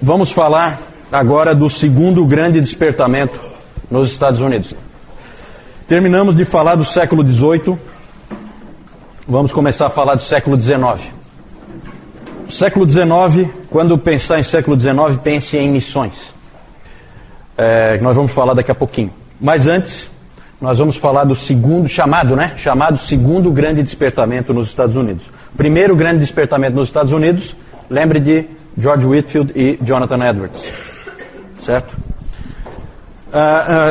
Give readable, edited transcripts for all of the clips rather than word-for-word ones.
Vamos falar agora do segundo grande despertamento nos Estados Unidos. Terminamos de falar do século XVIII, vamos começar a falar do século XIX. Século XIX, quando pensar em século XIX, pense em missões. Nós vamos falar daqui a pouquinho. Mas antes, nós vamos falar do segundo, chamado segundo grande despertamento nos Estados Unidos. Primeiro grande despertamento nos Estados Unidos, lembre de George Whitefield e Jonathan Edwards. Certo?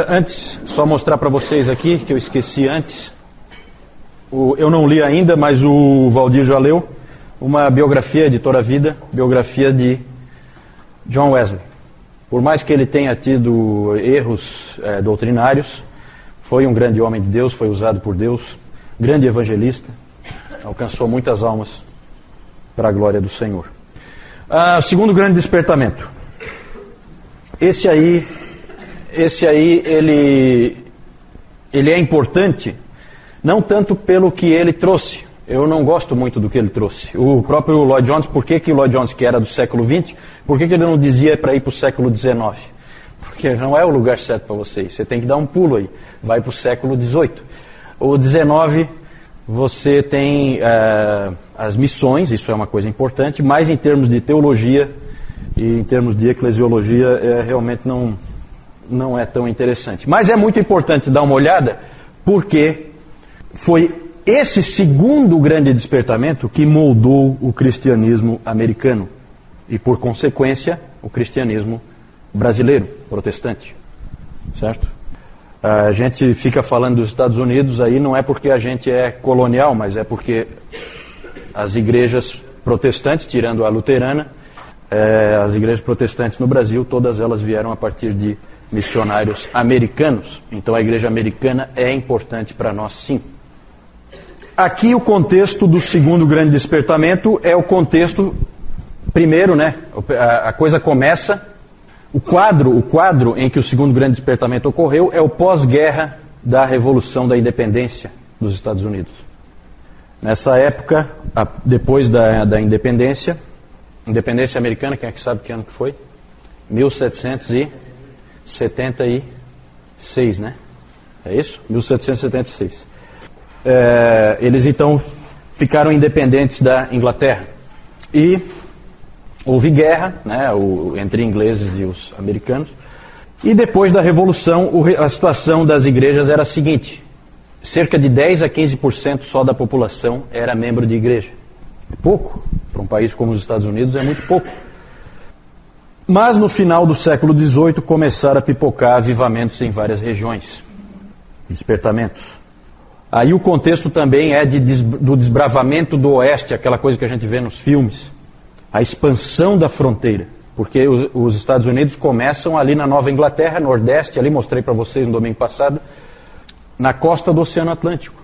Antes, só mostrar para vocês aqui, que eu esqueci antes. Eu não li ainda, mas o Valdir já leu. Uma biografia, editora Vida, biografia de John Wesley. Por mais que ele tenha tido erros doutrinários, foi um grande homem de Deus, foi usado por Deus, grande evangelista, alcançou muitas almas para a glória do Senhor. Segundo grande despertamento. Esse aí ele é importante, não tanto pelo que ele trouxe. Eu não gosto muito do que ele trouxe. O próprio Lloyd Jones, por que o Lloyd Jones, que era do século XX, por que ele não dizia para ir para o século XIX? Porque não é o lugar certo para vocês. Você tem que dar um pulo aí. Vai para o século XVIII. O XIX, você tem as missões, isso é uma coisa importante, mas em termos de teologia e em termos de eclesiologia, realmente não é tão interessante. Mas é muito importante dar uma olhada, porque foi esse segundo grande despertamento que moldou o cristianismo americano e, por consequência, o cristianismo brasileiro, protestante. Certo? A gente fica falando dos Estados Unidos aí, não é porque a gente é colonial, mas é porque as igrejas protestantes, tirando a luterana, as igrejas protestantes no Brasil, todas elas vieram a partir de missionários americanos. Então a igreja americana é importante para nós, sim. Aqui o contexto do segundo grande despertamento é o contexto, primeiro, a coisa começa, o quadro em que o segundo grande despertamento ocorreu é o pós-guerra da Revolução da Independência dos Estados Unidos. Nessa época, depois da independência americana, quem é que sabe que ano que foi? 1776, né? É isso? 1776. Eles então ficaram independentes da Inglaterra e houve guerra, entre ingleses e os americanos, e depois da Revolução a situação das igrejas era a seguinte: cerca de 10 a 15% só da população era membro de igreja. É pouco, para um país como os Estados Unidos é muito pouco. Mas no final do século XVIII começaram a pipocar avivamentos em várias regiões, despertamentos. Aí o contexto também é do desbravamento do oeste, aquela coisa que a gente vê nos filmes, a expansão da fronteira, porque os Estados Unidos começam ali na Nova Inglaterra, Nordeste, ali mostrei para vocês no domingo passado, na costa do Oceano Atlântico.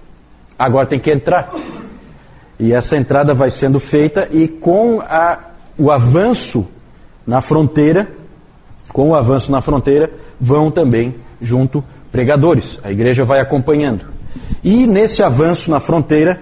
Agora tem que entrar. E essa entrada vai sendo feita e com o avanço na fronteira, vão também junto pregadores. A igreja vai acompanhando. E nesse avanço na fronteira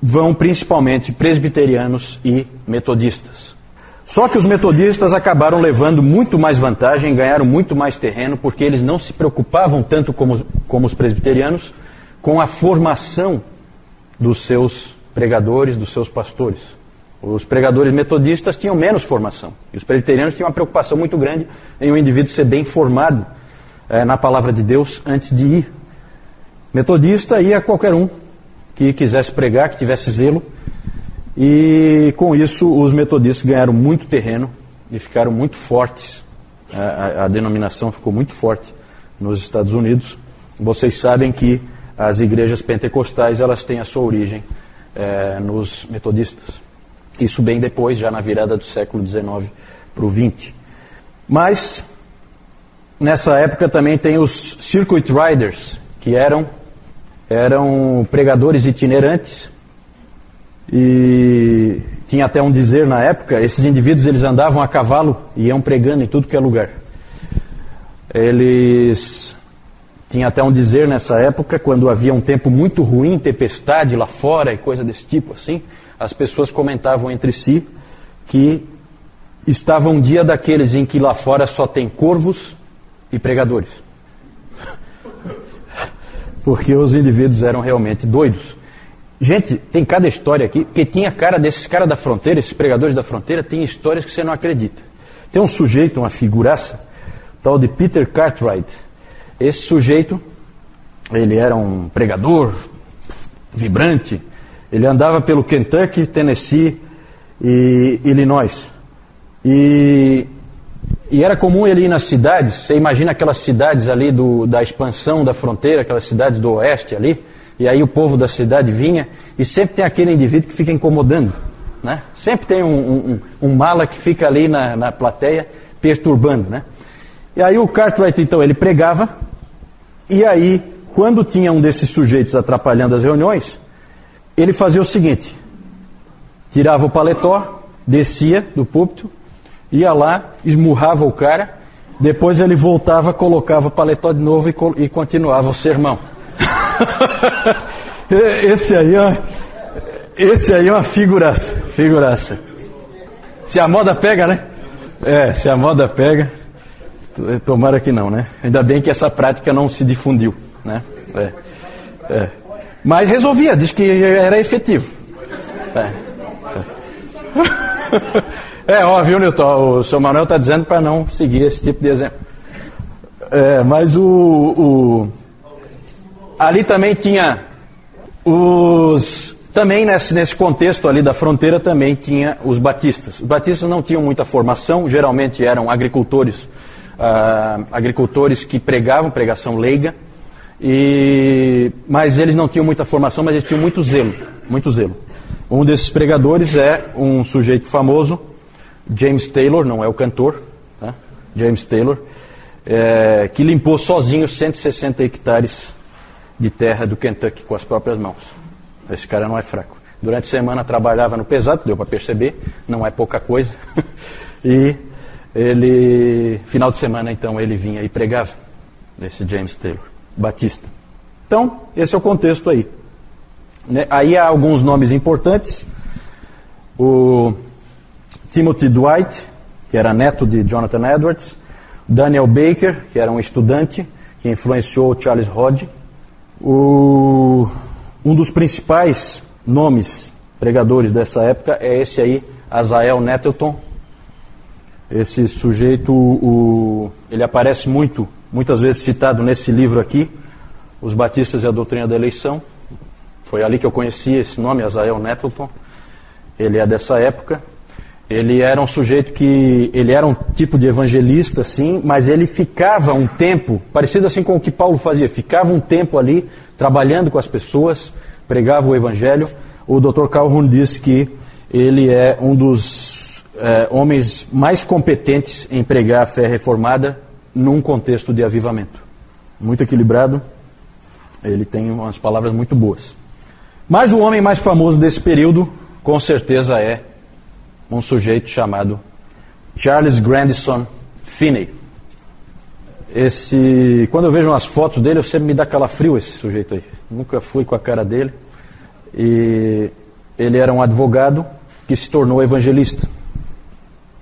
vão principalmente presbiterianos e metodistas. Só que os metodistas acabaram levando muito mais vantagem, ganharam muito mais terreno, porque eles não se preocupavam tanto como os presbiterianos com a formação dos seus pregadores, dos seus pastores. Os pregadores metodistas tinham menos formação. E os presbiterianos tinham uma preocupação muito grande em o indivíduo ser bem formado na palavra de Deus antes de ir. Metodista ia qualquer um que quisesse pregar, que tivesse zelo. E com isso os metodistas ganharam muito terreno e ficaram muito fortes. A denominação ficou muito forte nos Estados Unidos. Vocês sabem que as igrejas pentecostais elas têm a sua origem nos metodistas. Isso bem depois, já na virada do século XIX para o XX. Mas nessa época também tem os Circuit Riders, que eram pregadores itinerantes, e tinha até um dizer na época, esses indivíduos eles andavam a cavalo e iam pregando em tudo que é lugar. Eles tinham até um dizer nessa época, quando havia um tempo muito ruim, tempestade lá fora e coisa desse tipo assim, as pessoas comentavam entre si que estava um dia daqueles em que lá fora só tem corvos e pregadores. Porque os indivíduos eram realmente doidos. Gente, tem cada história aqui, porque tinha cara desses caras da fronteira, esses pregadores da fronteira, tem histórias que você não acredita. Tem um sujeito, uma figuraça, tal de Peter Cartwright. Esse sujeito, ele era um pregador vibrante, ele andava pelo Kentucky, Tennessee e Illinois. E era comum ele ir nas cidades, você imagina aquelas cidades ali da expansão da fronteira, aquelas cidades do oeste ali, e aí o povo da cidade vinha, e sempre tem aquele indivíduo que fica incomodando, né? Sempre tem um mala que fica ali na plateia perturbando, né? E aí o Cartwright, então, ele pregava, e aí, quando tinha um desses sujeitos atrapalhando as reuniões, ele fazia o seguinte: tirava o paletó, descia do púlpito, ia lá, esmurrava o cara, depois ele voltava, colocava o paletó de novo e continuava o sermão. Esse aí é uma figuraça. Se a moda pega, né? Se a moda pega, tomara que não, né? Ainda bem que essa prática não se difundiu, né? Mas resolvia, diz que era efetivo. Viu, Newton? O seu Manuel está dizendo para não seguir esse tipo de exemplo. Mas ali também tinha também nesse contexto ali da fronteira também tinha os batistas. Os batistas não tinham muita formação, geralmente eram agricultores que pregavam pregação leiga, mas eles não tinham muita formação, mas eles tinham muito zelo. Um desses pregadores é um sujeito famoso, James Taylor, não é o cantor, tá? James Taylor, que limpou sozinho 160 hectares de terra do Kentucky com as próprias mãos. Esse cara não é fraco. Durante a semana trabalhava no pesado, deu para perceber, não é pouca coisa. E final de semana então ele vinha e pregava, esse James Taylor, batista. Então, esse é o contexto aí. Aí há alguns nomes importantes. O Timothy Dwight, que era neto de Jonathan Edwards. Daniel Baker, que era um estudante que influenciou Charles Hodge. Um dos principais nomes pregadores dessa época é esse aí, Azael Nettleton. Esse sujeito, ele aparece muitas vezes citado nesse livro aqui, Os Batistas e a Doutrina da Eleição. Foi ali que eu conheci esse nome, Azael Nettleton. Ele é dessa época. Ele era um sujeito ele era um tipo de evangelista, sim, mas ele ficava um tempo, parecido assim com o que Paulo fazia, ficava um tempo ali, trabalhando com as pessoas, pregava o evangelho. O Dr. Calhoun disse que ele é um dos homens mais competentes em pregar a fé reformada num contexto de avivamento. Muito equilibrado, ele tem umas palavras muito boas. Mas o homem mais famoso desse período, com certeza, é um sujeito chamado Charles Grandison Finney. Quando eu vejo umas fotos dele, eu sempre me dá calafrio esse sujeito aí. Nunca fui com a cara dele. E ele era um advogado que se tornou evangelista.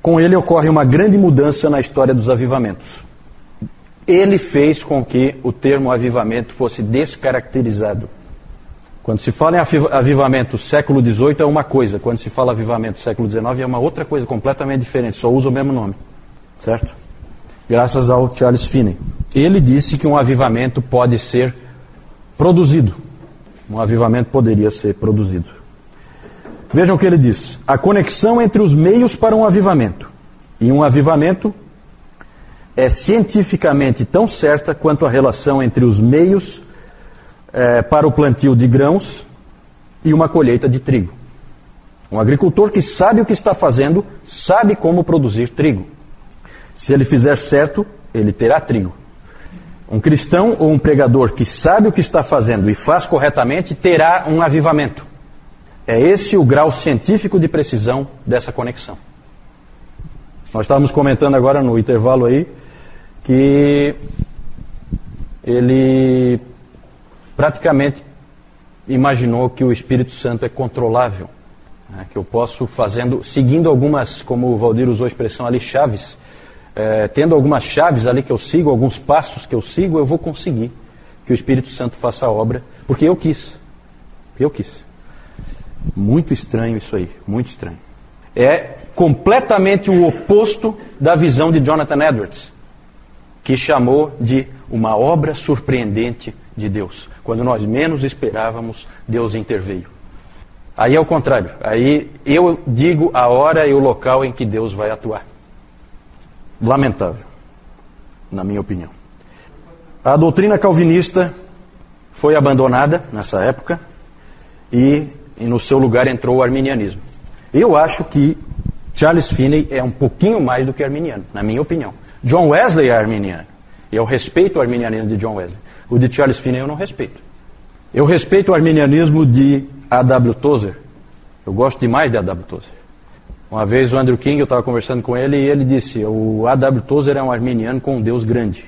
Com ele ocorre uma grande mudança na história dos avivamentos. Ele fez com que o termo avivamento fosse descaracterizado. Quando se fala em avivamento século XVIII é uma coisa, quando se fala avivamento século XIX é uma outra coisa completamente diferente, só usa o mesmo nome, certo? Graças ao Charles Finney. Ele disse que um avivamento pode ser produzido. Um avivamento poderia ser produzido. Vejam o que ele diz. A conexão entre os meios para um avivamento e um avivamento é cientificamente tão certa quanto a relação entre os meios para o plantio de grãos e uma colheita de trigo. Um agricultor que sabe o que está fazendo, sabe como produzir trigo. Se ele fizer certo, ele terá trigo. Um cristão ou um pregador que sabe o que está fazendo e faz corretamente, terá um avivamento. É esse o grau científico de precisão dessa conexão. Nós estávamos comentando agora no intervalo aí que ele praticamente imaginou que o Espírito Santo é controlável. né, que eu posso seguindo algumas, como o Valdir usou a expressão ali, chaves, tendo algumas chaves ali que eu sigo, alguns passos que eu sigo, eu vou conseguir que o Espírito Santo faça a obra, porque eu quis. Muito estranho isso aí, muito estranho. É completamente o oposto da visão de Jonathan Edwards, que chamou de uma obra surpreendente de Deus. Quando nós menos esperávamos, Deus interveio. Aí é o contrário. Aí eu digo a hora e o local em que Deus vai atuar. Lamentável, na minha opinião. A doutrina calvinista foi abandonada nessa época e no seu lugar entrou o arminianismo. Eu acho que Charles Finney é um pouquinho mais do que arminiano, na minha opinião. John Wesley é arminiano, e eu respeito o arminianismo de John Wesley. O de Charles Finney eu não respeito. Eu respeito o arminianismo de A.W. Tozer. Eu gosto demais de A.W. Tozer. Uma vez o Andrew King, eu estava conversando com ele, e ele disse, o A.W. Tozer é um arminiano com um Deus grande.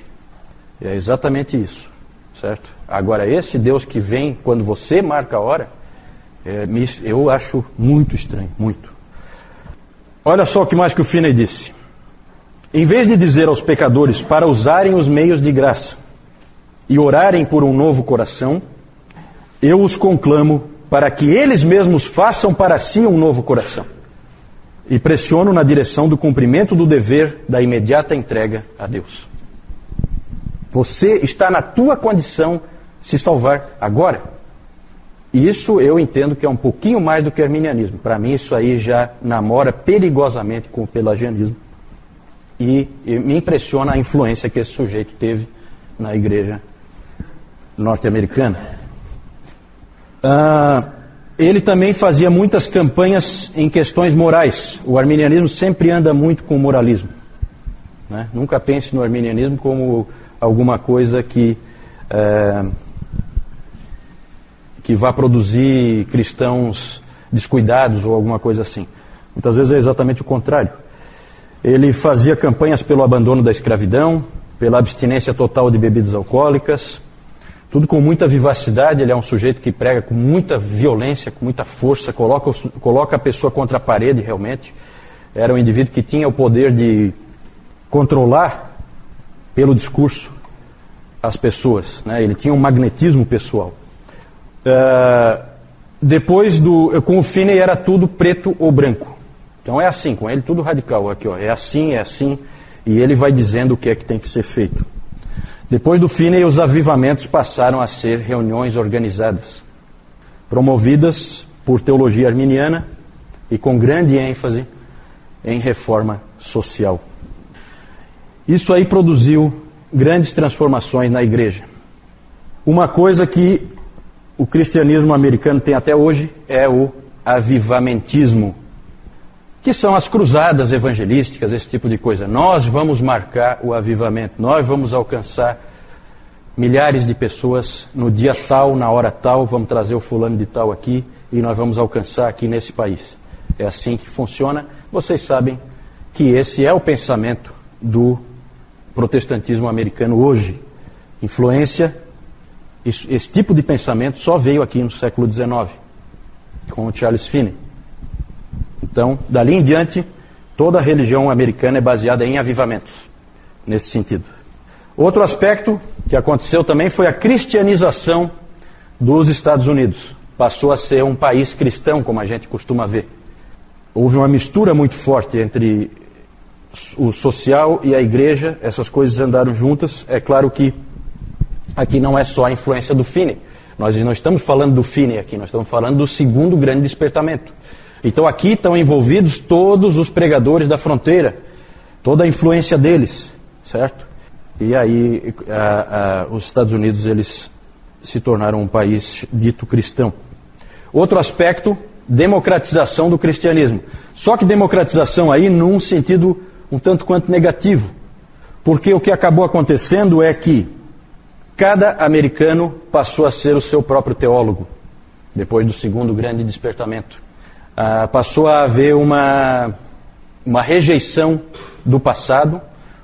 E é exatamente isso, certo? Agora, esse Deus que vem quando você marca a hora, eu acho muito estranho, muito. Olha só o que mais que o Finney disse. Em vez de dizer aos pecadores para usarem os meios de graça e orarem por um novo coração, eu os conclamo para que eles mesmos façam para si um novo coração. E pressiono na direção do cumprimento do dever da imediata entrega a Deus. Você está na tua condição de se salvar agora. Isso eu entendo que é um pouquinho mais do que arminianismo. Para mim isso aí já namora perigosamente com o pelagianismo. E me impressiona a influência que esse sujeito teve na igreja norte-americana. Ele também fazia muitas campanhas em questões morais. O arminianismo sempre anda muito com o moralismo, né? Nunca pense no arminianismo como alguma coisa que vá produzir cristãos descuidados ou alguma coisa assim. Muitas vezes é exatamente o contrário. Ele fazia campanhas pelo abandono da escravidão, pela abstinência total de bebidas alcoólicas, tudo com muita vivacidade. Ele é um sujeito que prega com muita violência, com muita força, coloca a pessoa contra a parede realmente. Era um indivíduo que tinha o poder de controlar pelo discurso as pessoas, né? Ele tinha um magnetismo pessoal. Com o Finney era tudo preto ou branco. Então é assim, com ele tudo radical. Aqui, ó, é assim, e ele vai dizendo o que é que tem que ser feito. Depois do Finney, os avivamentos passaram a ser reuniões organizadas, promovidas por teologia arminiana e com grande ênfase em reforma social. Isso aí produziu grandes transformações na igreja. Uma coisa que o cristianismo americano tem até hoje é o avivamentismo, que são as cruzadas evangelísticas, esse tipo de coisa. Nós vamos marcar o avivamento, nós vamos alcançar milhares de pessoas no dia tal, na hora tal, vamos trazer o fulano de tal aqui e nós vamos alcançar aqui nesse país. É assim que funciona. Vocês sabem que esse é o pensamento do protestantismo americano hoje. Influência. Esse tipo de pensamento só veio aqui no século XIX, com o Charles Finney. Então, dali em diante, toda a religião americana é baseada em avivamentos, nesse sentido. Outro aspecto que aconteceu também foi a cristianização dos Estados Unidos. Passou a ser um país cristão, como a gente costuma ver. Houve uma mistura muito forte entre o social e a igreja, essas coisas andaram juntas. É claro que aqui não é só a influência do Finney. Nós não estamos falando do Finney aqui, nós estamos falando do segundo grande despertamento. Então aqui estão envolvidos todos os pregadores da fronteira, toda a influência deles, certo? E aí os Estados Unidos, eles se tornaram um país dito cristão. Outro aspecto, democratização do cristianismo. Só que democratização aí num sentido um tanto quanto negativo. Porque o que acabou acontecendo é que cada americano passou a ser o seu próprio teólogo, depois do segundo grande despertamento. Passou a haver uma rejeição do passado,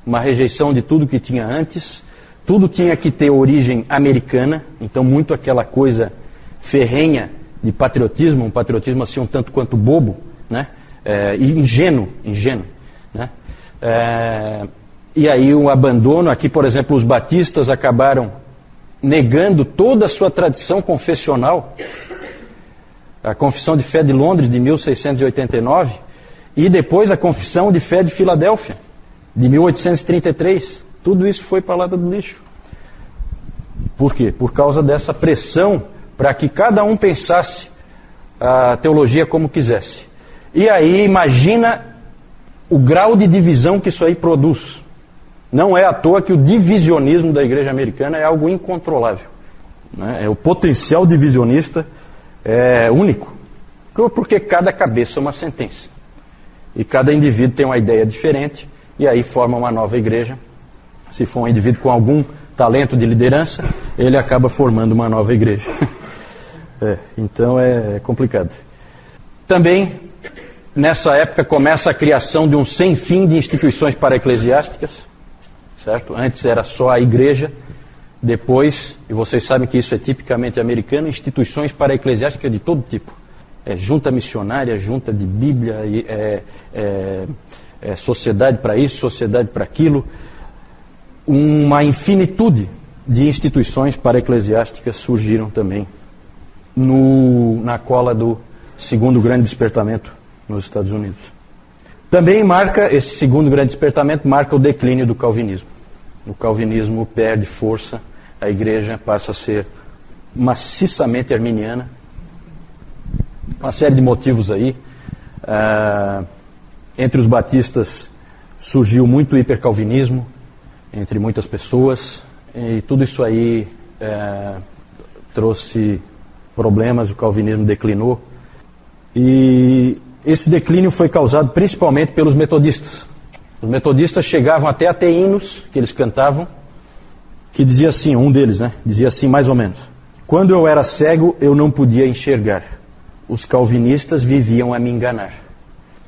uma rejeição de tudo que tinha antes. Tudo tinha que ter origem americana, então muito aquela coisa ferrenha de patriotismo, um patriotismo assim um tanto quanto bobo, né? E ingênuo, né? E aí o abandono, aqui por exemplo os batistas acabaram negando toda a sua tradição confessional, a Confissão de Fé de Londres de 1689 e depois a Confissão de Fé de Filadélfia de 1833, tudo isso foi para a lata do lixo. Por quê? Por causa dessa pressão para que cada um pensasse a teologia como quisesse. E aí imagina o grau de divisão que isso aí produz. Não é à toa que o divisionismo da igreja americana é algo incontrolável, né? O potencial divisionista é único, porque cada cabeça é uma sentença. E cada indivíduo tem uma ideia diferente, e aí forma uma nova igreja. Se for um indivíduo com algum talento de liderança, ele acaba formando uma nova igreja. Então é complicado. Também, nessa época, começa a criação de um sem fim de instituições para-eclesiásticas, certo? Antes era só a igreja, depois, e vocês sabem que isso é tipicamente americano, instituições para-eclesiásticas de todo tipo. Junta missionária, junta de Bíblia, sociedade para isso, sociedade para aquilo. Uma infinitude de instituições para-eclesiásticas surgiram também na cola do segundo grande despertamento nos Estados Unidos. Também esse segundo grande despertamento marca o declínio do calvinismo. O calvinismo perde força, a igreja passa a ser maciçamente arminiana. Uma série de motivos aí. Entre os batistas surgiu muito hipercalvinismo, entre muitas pessoas, e tudo isso aí trouxe problemas, o calvinismo declinou. E esse declínio foi causado principalmente pelos metodistas. Os metodistas chegavam até a ter hinos que eles cantavam, que dizia assim, um deles, né? Dizia assim mais ou menos: quando eu era cego, eu não podia enxergar. Os calvinistas viviam a me enganar.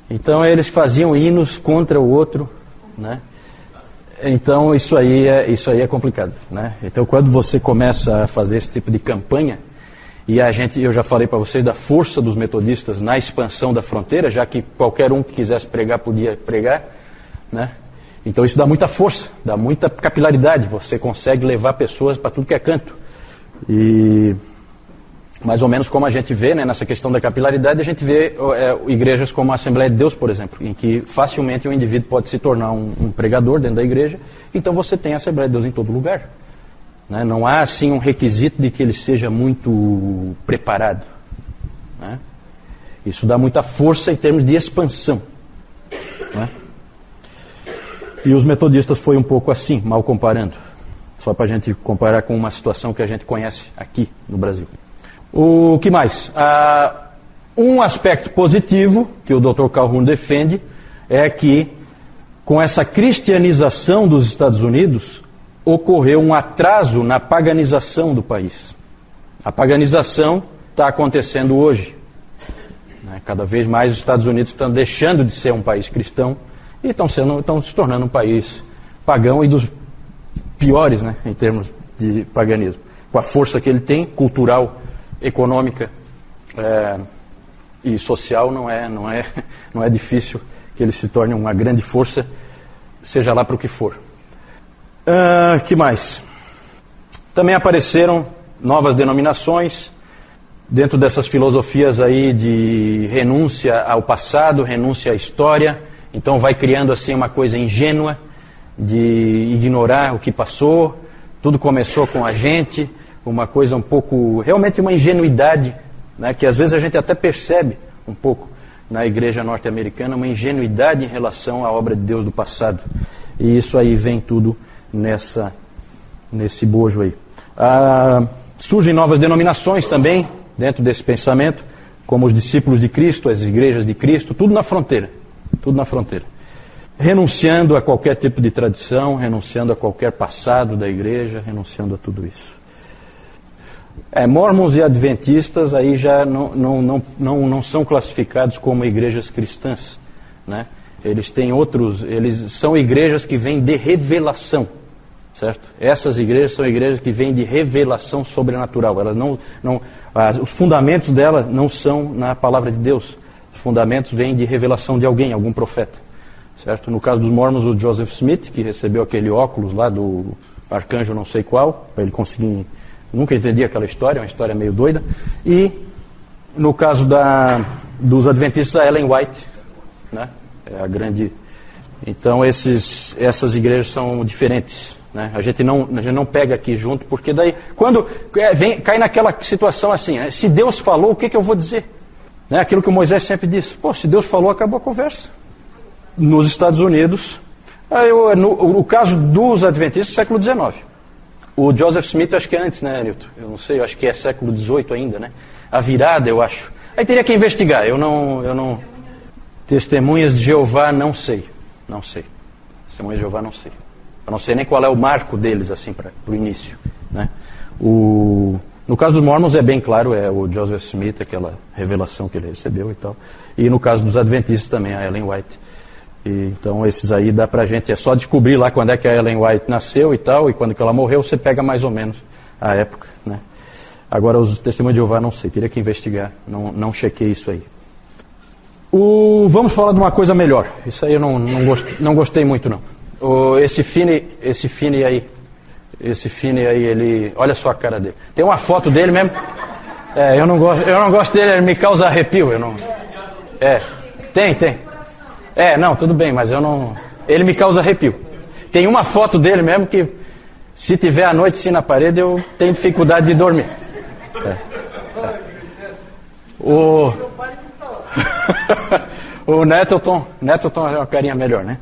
Então eles faziam hinos contra o outro, né? Então isso aí é complicado, né? Então quando você começa a fazer esse tipo de campanha, e eu já falei para vocês da força dos metodistas na expansão da fronteira, já que qualquer um que quisesse pregar podia pregar, né? Então isso dá muita força, dá muita capilaridade, você consegue levar pessoas para tudo que é canto. E mais ou menos como a gente vê, né, nessa questão da capilaridade, a gente vê igrejas como a Assembleia de Deus, por exemplo, em que facilmente um indivíduo pode se tornar um pregador dentro da igreja, então você tem a Assembleia de Deus em todo lugar. Né? Não há assim um requisito de que ele seja muito preparado. Né? Isso dá muita força em termos de expansão. Né? E os metodistas foi um pouco assim, mal comparando. Só para a gente comparar com uma situação que a gente conhece aqui no Brasil. O que mais? Um aspecto positivo que o Dr. Calhoun defende é que com essa cristianização dos Estados Unidos ocorreu um atraso na paganização do país. A paganização está acontecendo hoje. Cada vez mais os Estados Unidos estão deixando de ser um país cristão e estão se tornando um país pagão e dos piores, né, em termos de paganismo. Com a força que ele tem, cultural, econômica e social, não é difícil que ele se torne uma grande força, seja lá para o que for. Que mais? Também apareceram novas denominações dentro dessas filosofias aí de renúncia ao passado, renúncia à história. Então vai criando assim uma coisa ingênua de ignorar o que passou. Tudo começou com a gente, uma coisa um pouco, realmente uma ingenuidade, né, que às vezes a gente até percebe um pouco na igreja norte-americana, uma ingenuidade em relação à obra de Deus do passado. E isso aí vem tudo nesse bojo aí. Surgem novas denominações também dentro desse pensamento, como os discípulos de Cristo, as igrejas de Cristo, tudo na fronteira. Renunciando a qualquer tipo de tradição, renunciando a qualquer passado da igreja, renunciando a tudo isso. Mormons e adventistas aí já não são classificados como igrejas cristãs, né? Eles são igrejas que vêm de revelação, certo? Essas igrejas são igrejas que vêm de revelação sobrenatural. Elas os fundamentos dela não são na palavra de Deus. Os fundamentos vêm de revelação de alguém, algum profeta, certo? No caso dos Mormons, o Joseph Smith, que recebeu aquele óculos lá do arcanjo não sei qual, para ele conseguir... Nunca entendi aquela história, é uma história meio doida. E no caso dos adventistas, a Ellen White, né? É a grande... Então essas igrejas são diferentes, né? A gente não pega aqui junto, porque daí, quando cai naquela situação assim, né? Se Deus falou, o que eu vou dizer? Né? Aquilo que o Moisés sempre disse, se Deus falou, acabou a conversa. Nos Estados Unidos, no caso dos adventistas, século XIX. O Joseph Smith, acho que é antes, né, Newton? Eu não sei, eu acho que é século XVIII ainda, né? A virada, eu acho. Aí teria que investigar, eu não... Testemunhas de Jeová, não sei. Não sei. Testemunhas de Jeová, não sei. Eu não sei nem qual é o marco deles, assim, para o início, né? No caso dos Mormons é bem claro, é o Joseph Smith, aquela revelação que ele recebeu e tal. E no caso dos adventistas também, a Ellen White. Então esses aí dá pra gente, é só descobrir lá quando é que a Ellen White nasceu e tal, e quando que ela morreu, você pega mais ou menos a época, né? Agora os testemunhos de Jeová, não sei, teria que investigar, não chequei isso aí. Vamos falar de uma coisa melhor, isso aí eu não gostei muito não. Esse Finney aí, ele, olha só a cara dele. Tem uma foto dele mesmo, eu não gosto dele, ele me causa arrepio, tem. Não, tudo bem, mas ele me causa arrepio. Tem uma foto dele mesmo que, se tiver à noite assim na parede, eu tenho dificuldade de dormir. O Nettleton é uma carinha melhor, né?